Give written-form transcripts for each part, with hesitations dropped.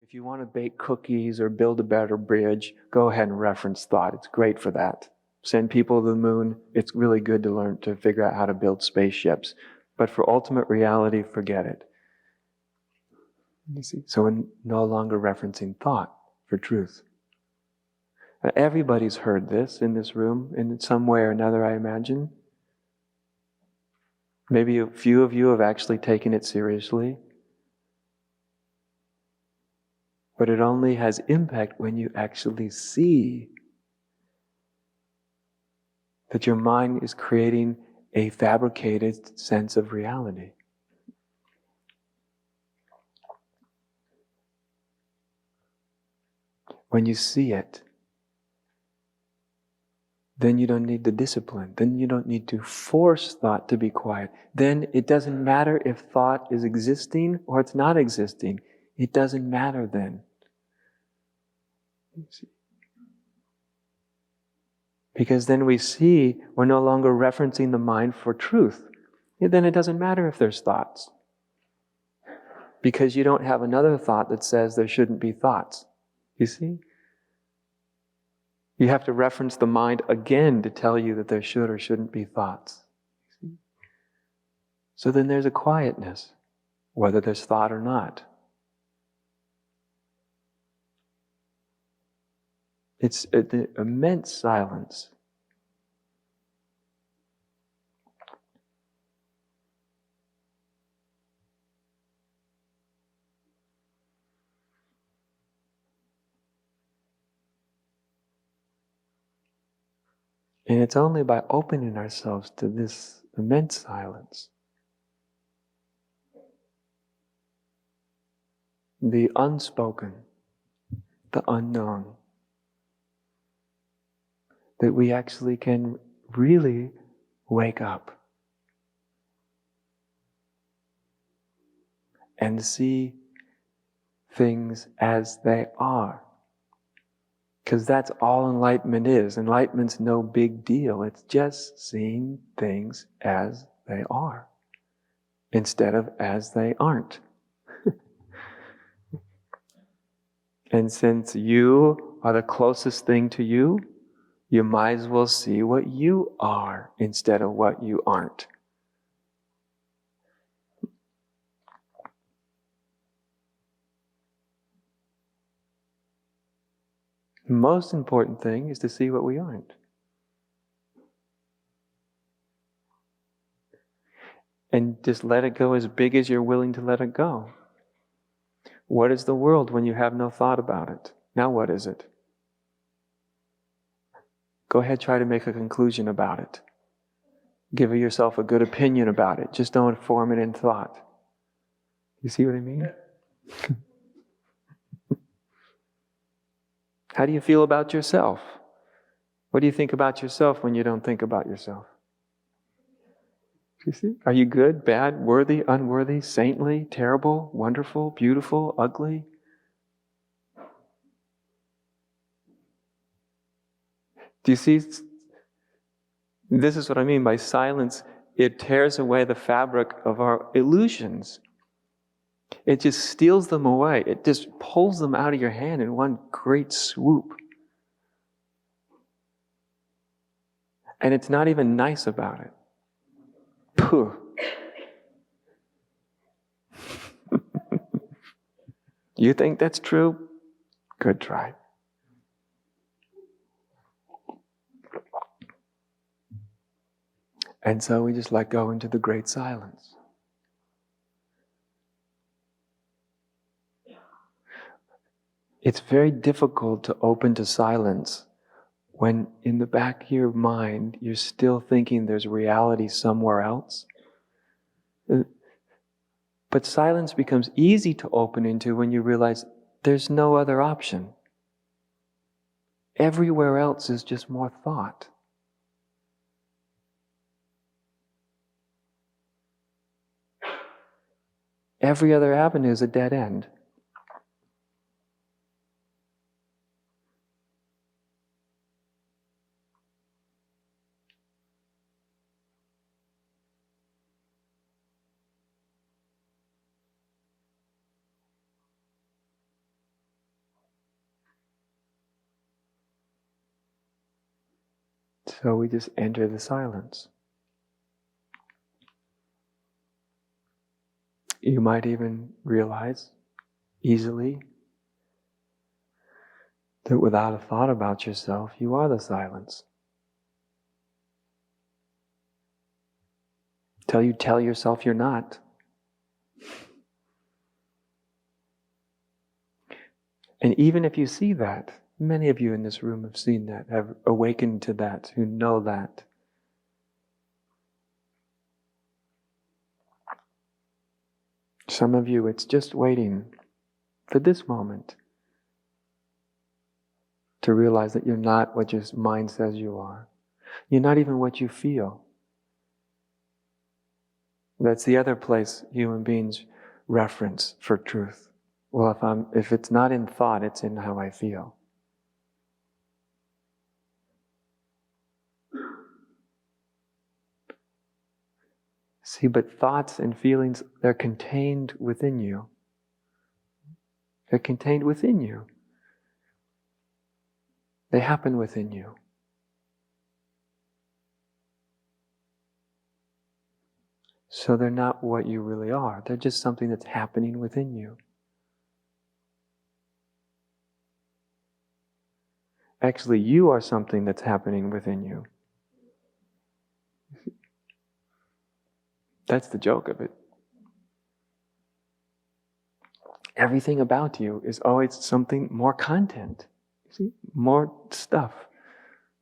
If you want to bake cookies or build a better bridge, go ahead and reference thought. It's great for that. Send people to the moon. It's really good to learn to figure out how to build spaceships. But for ultimate reality, forget it. You see? So we're no longer referencing thought for truth. Everybody's heard this in this room in some way or another, I imagine. Maybe a few of you have actually taken it seriously. But it only has impact when you actually see that your mind is creating a fabricated sense of reality. When you see it, then you don't need the discipline. Then you don't need to force thought to be quiet. Then it doesn't matter if thought is existing or it's not existing. It doesn't matter then. Because then we see we're no longer referencing the mind for truth. Then it doesn't matter if there's thoughts. Because you don't have another thought that says there shouldn't be thoughts. You see? You have to reference the mind again to tell you that there should or shouldn't be thoughts. So then there's a quietness, whether there's thought or not. It's an immense silence. And it's only by opening ourselves to this immense silence, the unspoken, the unknown, that we actually can really wake up and see things as they are. Because that's all enlightenment is. Enlightenment's no big deal. It's just seeing things as they are, instead of as they aren't. And since you are the closest thing to you, you might as well see what you are instead of what you aren't. The most important thing is to see what we aren't. And just let it go as big as you're willing to let it go. What is the world when you have no thought about it? Now what is it? Go ahead, try to make a conclusion about it. Give yourself a good opinion about it. Just don't form it in thought. You see what I mean? How do you feel about yourself? What do you think about yourself when you don't think about yourself? You see? Are you good, bad, worthy, unworthy, saintly, terrible, wonderful, beautiful, ugly? Do you see? This is what I mean by silence. It tears away the fabric of our illusions. It just steals them away. It just pulls them out of your hand in one great swoop. And it's not even nice about it. Pooh. You think that's true? Good try. And so we just let go into the great silence. It's very difficult to open to silence when in the back of your mind you're still thinking there's reality somewhere else. But silence becomes easy to open into when you realize there's no other option. Everywhere else is just more thought. Every other avenue is a dead end. So we just enter the silence. You might even realize easily that without a thought about yourself, you are the silence. Till you tell yourself you're not. And even if you see that, many of you in this room have seen that, have awakened to that, who know that. Some of you, it's just waiting for this moment to realize that you're not what your mind says you are. You're not even what you feel. That's the other place human beings reference for truth. Well, if it's not in thought, it's in how I feel. See, but thoughts and feelings, they're contained within you. They're contained within you. They happen within you. So they're not what you really are. They're just something that's happening within you. Actually, you are something that's happening within you. That's the joke of it. Everything about you is always something, more content. See, more stuff.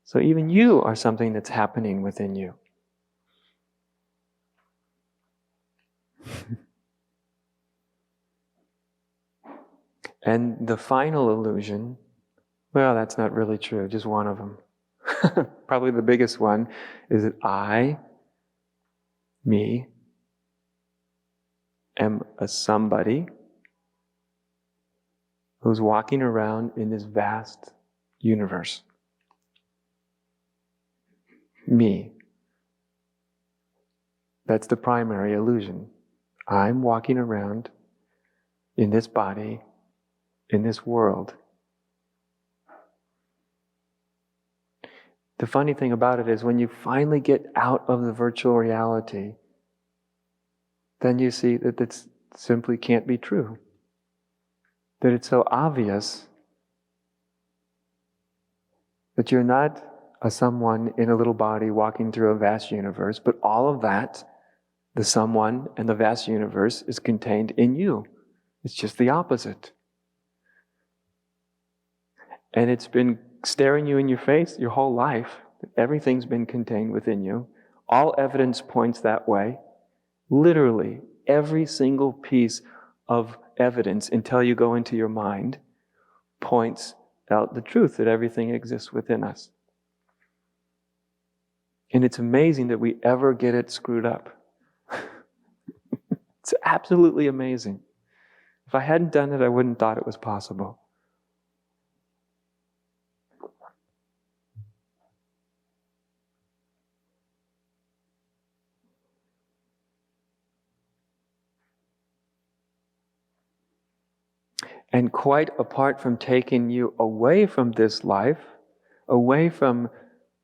So even you are something that's happening within you. And the final illusion, well, that's not really true, just one of them. Probably the biggest one is that I, me, am a somebody who's walking around in this vast universe. Me. That's the primary illusion. I'm walking around in this body, in this world. The funny thing about it is when you finally get out of the virtual reality, then you see that it simply can't be true. That it's so obvious that you're not a someone in a little body walking through a vast universe, but all of that, the someone and the vast universe, is contained in you. It's just the opposite. And it's been staring you in your face your whole life. Everything's been contained within you. All evidence points that way. Literally, every single piece of evidence, until you go into your mind, points out the truth that everything exists within us. And it's amazing that we ever get it screwed up. It's absolutely amazing. If I hadn't done it, I wouldn't have thought it was possible. And quite apart from taking you away from this life, away from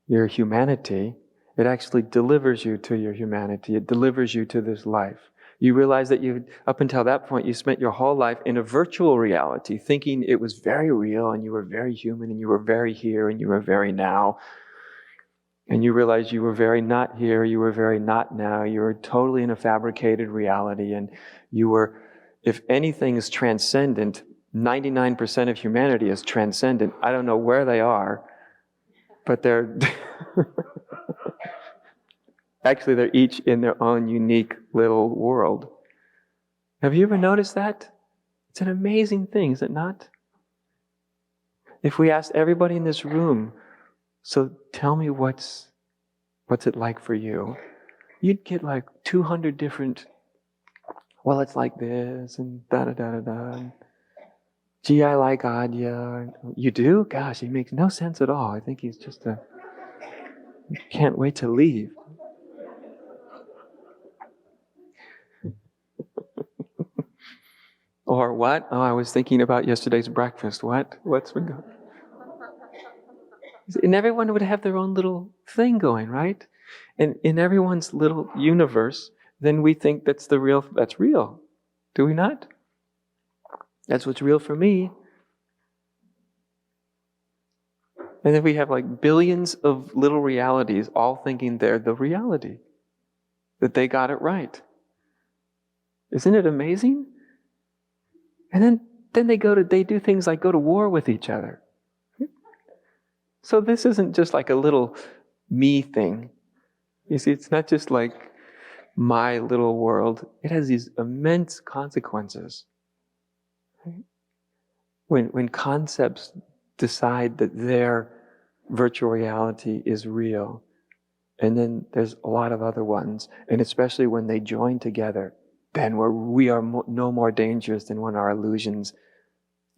your humanity, it actually delivers you to your humanity. It delivers you to this life. You realize that up until that point, you spent your whole life in a virtual reality, thinking it was very real and you were very human and you were very here and you were very now. And you realize you were very not here, you were very not now. You were totally in a fabricated reality, and you were, if anything is transcendent, 99% of humanity is transcendent. I don't know where they are, but they're actually they're each in their own unique little world. Have you ever noticed that? It's an amazing thing, is it not? If we asked everybody in this room, so tell me what's it like for you? You'd get like 200 different, well, it's like this, and da-da-da-da-da. Gee, I like Adya. You do? Gosh, he makes no sense at all. I think he's just can't wait to leave. Or what? Oh, I was thinking about yesterday's breakfast. What? What's been going on? And everyone would have their own little thing going, right? And in everyone's little universe, then we think that's real. Do we not? That's what's real for me. And then we have like billions of little realities all thinking they're the reality, that they got it right. Isn't it amazing? And then they do things like go to war with each other. So this isn't just like a little me thing. You see, it's not just like my little world. It has these immense consequences. Right? When concepts decide that their virtual reality is real, and then there's a lot of other ones, and especially when they join together, then we are no more dangerous than when our illusions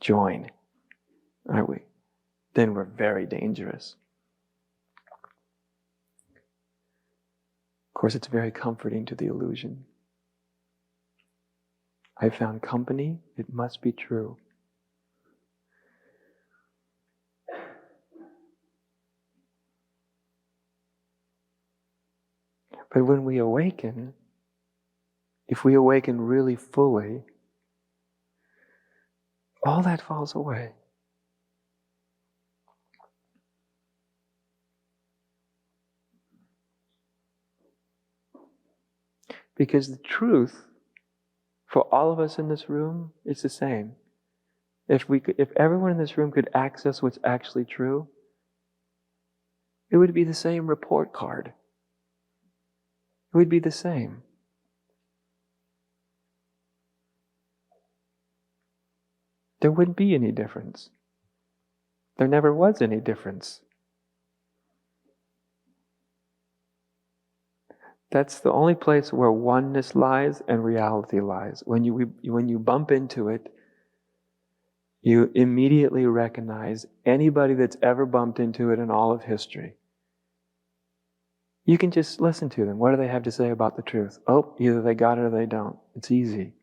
join, aren't we? Then we're very dangerous. Of course, it's very comforting to the illusion. I found company, it must be true. But when we awaken, if we awaken really fully, all that falls away. Because the truth, for all of us in this room, is the same. If everyone in this room could access what's actually true, it would be the same report card. It would be the same. There wouldn't be any difference. There never was any difference. That's the only place where oneness lies and reality lies. When you bump into it, you immediately recognize anybody that's ever bumped into it in all of history. You can just listen to them. What do they have to say about the truth? Oh, either they got it or they don't. It's easy.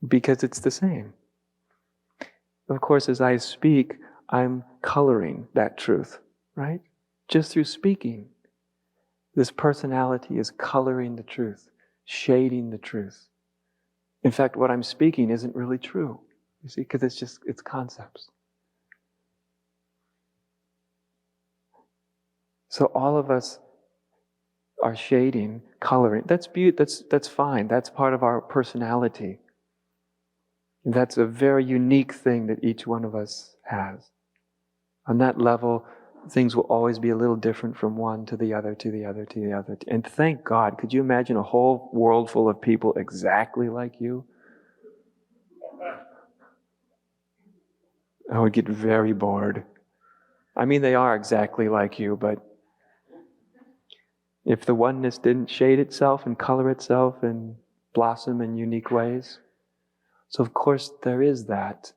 Because it's the same. Of course, as I speak, I'm coloring that truth, right? Just through speaking. This personality is coloring the truth, shading the truth. In fact, what I'm speaking isn't really true, you see, because it's concepts. So all of us are shading, coloring. That's fine. That's part of our personality. That's a very unique thing that each one of us has. On that level, things will always be a little different from one to the other, to the other, to the other. And thank God, could you imagine a whole world full of people exactly like you? I would get very bored. I mean, they are exactly like you, but if the oneness didn't shade itself and color itself and blossom in unique ways, so of course there is that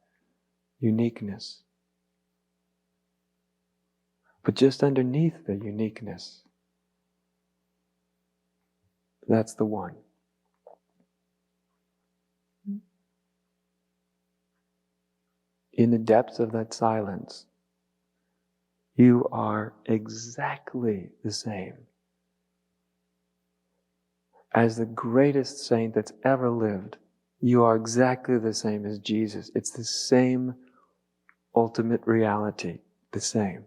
uniqueness. But just underneath the uniqueness, that's the one. In the depths of that silence, you are exactly the same as the greatest saint that's ever lived. You are exactly the same as Jesus. It's the same ultimate reality, the same.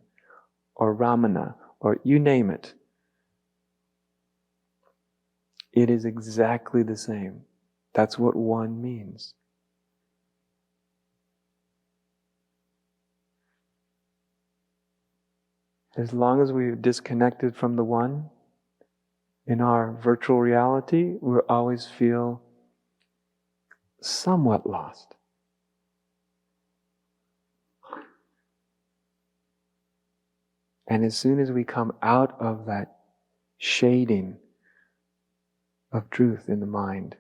Or Ramana, or you name it. It is exactly the same. That's what one means. As long as we're disconnected from the one, in our virtual reality, we'll always feel somewhat lost. And as soon as we come out of that shading of truth in the mind,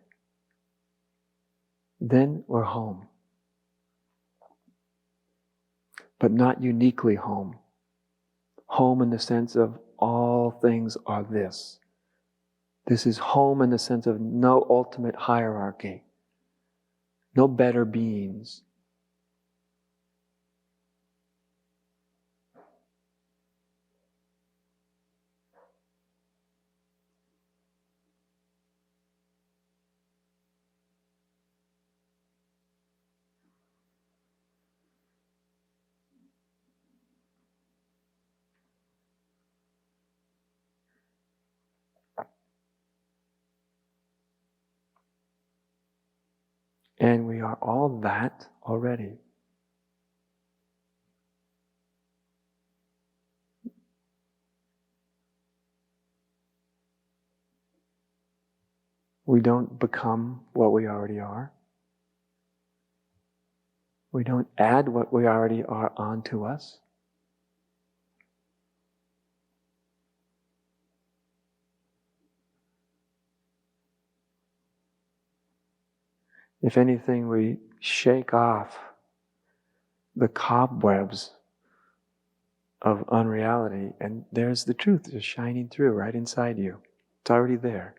then we're home. But not uniquely home. Home in the sense of all things are this. This is home in the sense of no ultimate hierarchy. no better beings. And we are all that already. We don't become what we already are. We don't add what we already are onto us. If anything, we shake off the cobwebs of unreality, and there's the truth just shining through right inside you. It's already there.